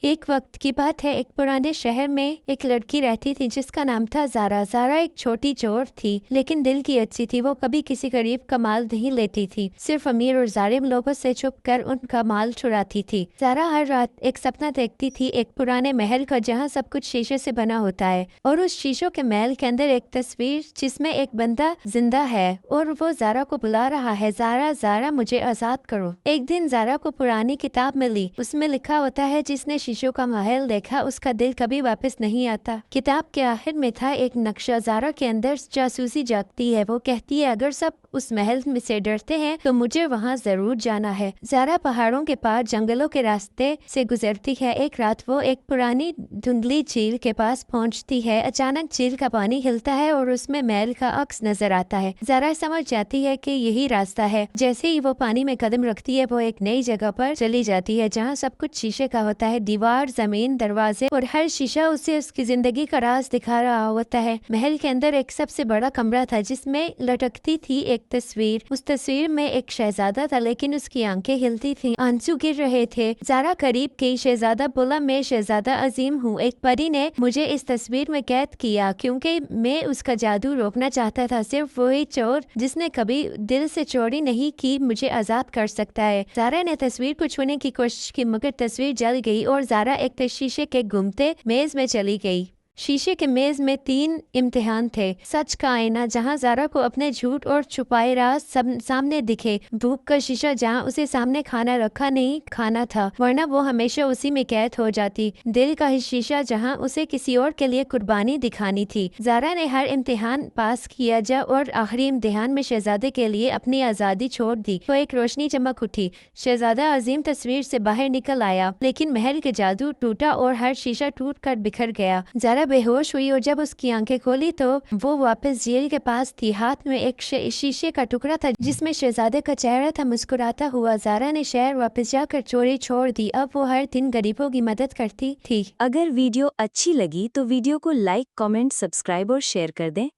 एक वक्त की बात है, एक पुराने शहर में एक लड़की रहती थी जिसका नाम था ज़ारा। ज़ारा एक छोटी चोर थी, लेकिन दिल की अच्छी थी। वो कभी किसी गरीब का माल नहीं लेती थी, सिर्फ अमीर और जालिम लोगों से छुप कर उनका माल चुराती थी। ज़ारा हर रात एक सपना देखती थी, एक पुराने महल का जहाँ सब कुछ शीशे से बना होता है, और उस शीशों के महल के अंदर एक तस्वीर जिसमें एक बंदा जिंदा है और वो ज़ारा को बुला रहा है, ज़ारा ज़ारा मुझे आजाद करो। एक दिन ज़ारा को पुरानी किताब मिली, उसमें लिखा होता है, जिसने शीशों का महल देखा उसका दिल कभी वापस नहीं आता। किताब के आखिर में था एक नक्शा। ज़ारा के अंदर जासूसी जागती है। वो कहती है, अगर सब उस महल में से डरते हैं तो मुझे वहाँ जरूर जाना है। ज़ारा पहाड़ों के पार जंगलों के रास्ते से गुजरती है। एक रात वो एक पुरानी धुंधली झील के पास पहुँचती है। अचानक झील का पानी हिलता है और उसमें महल का अक्स नजर आता है। ज़ारा समझ जाती है कि यही रास्ता है। जैसे ही वो पानी में कदम रखती है, वो एक नई जगह पर चली जाती है जहाँ सब कुछ शीशे का होता है। दीवार, जमीन, दरवाजे और हर शीशा उसे उसकी जिंदगी का राज दिखा रहा होता है। महल के अंदर एक सबसे बड़ा कमरा था जिसमें लटकती थी एक तस्वीर। उस तस्वीर में एक शहजादा था, लेकिन उसकी आंखें हिलती थी, आंसू गिर रहे थे। ज़ारा करीब गई। शहजादा बोला, मैं शहजादा अजीम हूँ। एक परी ने मुझे इस तस्वीर में कैद किया क्योंकि मैं उसका जादू रोकना चाहता था। सिर्फ वही चोर जिसने कभी दिल से चोरी नहीं की मुझे आजाद कर सकता है। ज़ारा ने तस्वीर को छूने की कोशिश की, मगर तस्वीर जल गई और ज़ारा एक शीशे के घूमते मेज में चली गई। शीशे के मेज में 3 इम्तिहान थे। सच का आईना, जहाँ ज़ारा को अपने झूठ और छुपाए राज सब सामने दिखे। धूप का शीशा, जहाँ उसे सामने खाना रखा नहीं खाना था, वरना वो हमेशा उसी में कैद हो जाती। दिल का ही शीशा, जहाँ उसे किसी और के लिए कुर्बानी दिखानी थी। ज़ारा ने हर इम्तिहान पास किया और आखिरी इम्तिहान में शहजादे के लिए अपनी आज़ादी छोड़ दी। तो एक रोशनी चमक उठी। शहजादा अजीम तस्वीर से बाहर निकल आया, लेकिन महल के जादू टूटा और हर शीशा टूट कर बिखर गया। ज़ारा बेहोश हुई और जब उसकी आंखें खोली तो वो वापस जेल के पास थी। हाथ में एक शीशे का टुकड़ा था जिसमें शहजादे का चेहरा था, मुस्कुराता हुआ। ज़ारा ने शहर वापस जाकर चोरी छोड़ दी। अब वो हर दिन गरीबों की मदद करती थी। अगर वीडियो अच्छी लगी तो वीडियो को लाइक, कमेंट, सब्सक्राइब और शेयर कर दें।